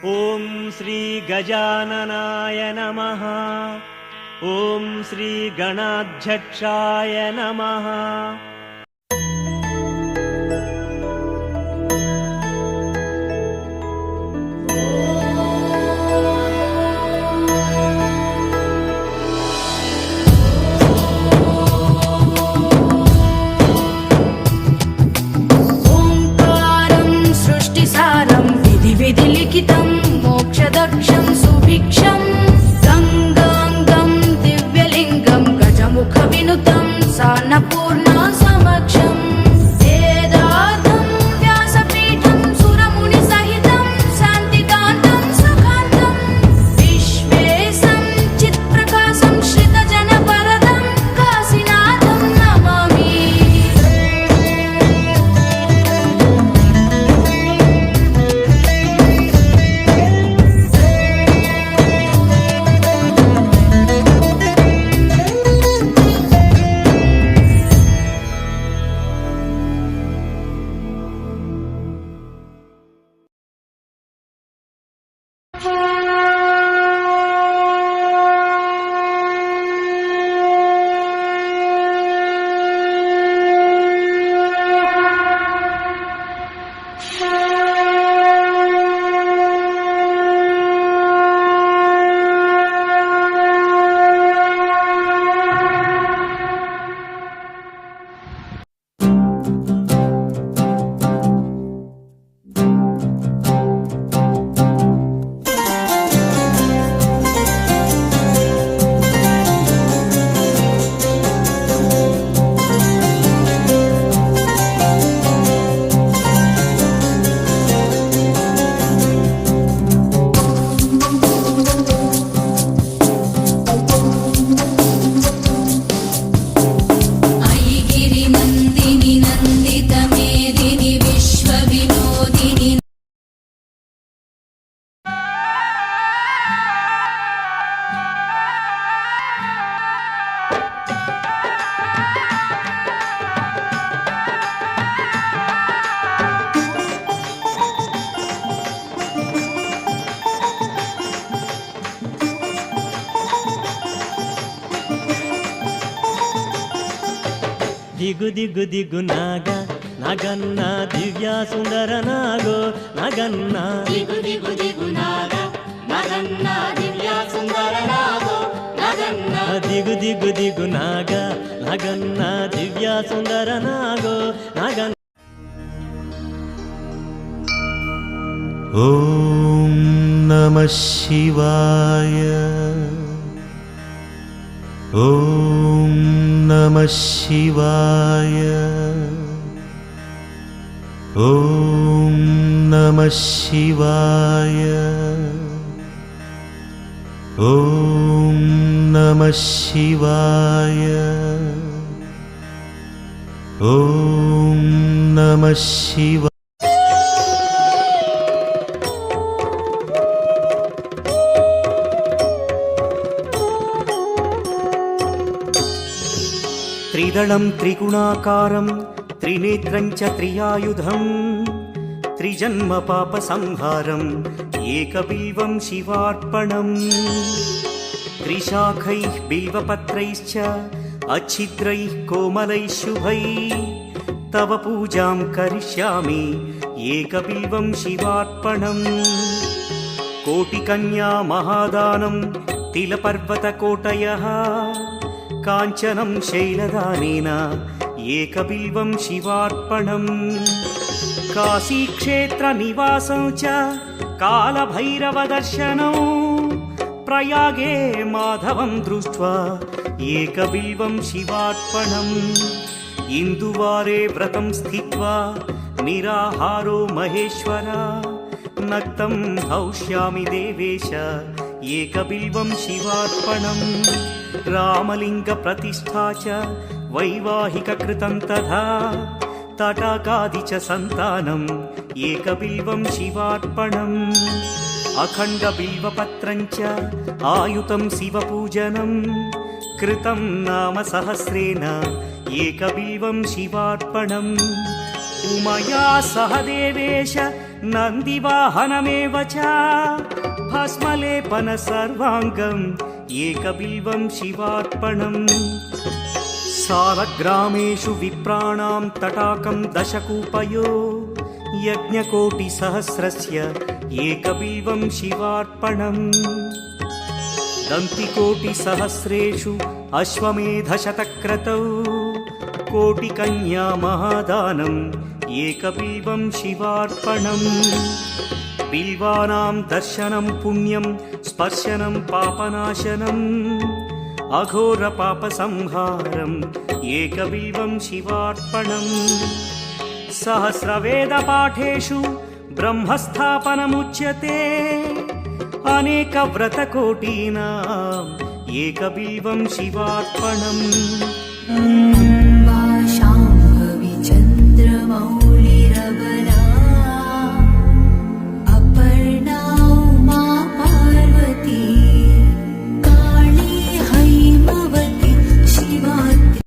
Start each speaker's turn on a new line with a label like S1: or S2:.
S1: ఓం శ్రీ గజాననాయ నమః. ఓం శ్రీ గణాధ్యక్షాయ నమః.
S2: విధిలిఖితం మోక్షదక్షం సుభిక్షం గంగాంగం దివ్యలింగం గజముఖ వినుతం సాన్నపూర్ణ సమక్షం వేదార్థం వ్యాసపీఠం సురముని సహితం శాంతికాంతం సుఖాంతం విశ్వేశం చిత్ప్రకాశం శ్రితజన వరదం కాశీనాథం నమామి.
S1: దిగు దిగు దిగు నాగ నగన్న దివ్య సుందర నాగో నగన్న
S3: దిగు దిగు దిగు నాగ నగన్న దివ్య సుందర నాగో నగన్న
S1: దిగు దిగు దిగు నాగ నగన్న దివ్య సుందర నాగో నగన్న.
S4: ఓం నమః శివాయ. ఓం నమః శివాయ. ఓం నమః శివాయ. ఓం నమః శివాయ. ఓం నమః శివాయ.
S1: త్రిదళం త్రిగుణాకారం త్రినేత్రం చ త్రియాయుధం త్రిజన్మ పాప సంహారం ఏకబిల్వం శివార్పణం త్రిశాఖైః బిల్వపత్రైశ్చ అచ్ఛిద్రైః కోమలైః శుభైః తవ పూజాం కరిష్యామి ఏకబిల్వం శివార్పణం కోటికన్యా మహాదానం తిలపర్వతకోటయః కాంచనం శైలదానేన ఏకబిల్వం శివార్పణం కాశీక్షేత్ర నివాసం చ కాలభైరవదర్శనం ప్రయాగే మాధవం దృష్ట్వా ఏకబిల్వం శివార్పణం ఇందువారే వ్రతం స్థిత్వా నిరాహారో మహేశ్వర నక్తం హౌష్యామి దేవేశ ఏకబిల్వం శివార్పణం రామలింగ ప్రతిష్ఠా చ వైవాహిక కృతం తథా తటాకాది చ సంతానం ఏకబిల్వం శివార్పణం అఖండ బిల్వపత్రం చ ఆయుతం శివపూజనం కృతం నామ సహస్రేణ ఏకబిల్వం శివార్పణం
S5: उमया सह देवेश नन्दिवाहनमेव च भस्मलेपन सर्वाङ्गम् एकबिल्वं शिवार्पणम् सालग्रामेषु विप्राणां तटाकं दशकूपयो यज्ञकोटिसहस्रस्य एकबिल्वं शिवार्पणम् दन्तिकोटिसहस्रेषु अश्वमेधशतक्रतौ कोटिकन्या महादानम् एकबिल्वं शिवार्पणम् बिल्वानां दर्शनं पुण्यं स्पर्शनं पापनाशनम् अघोरपापसंहारम् एकबिल्वं शिवार्पणम् सहस्रवेदपाठेषु ब्रह्मस्थापनमुच्यते अनेकव्रतकोटीनाम् एकबिल्वं शिवार्पणम्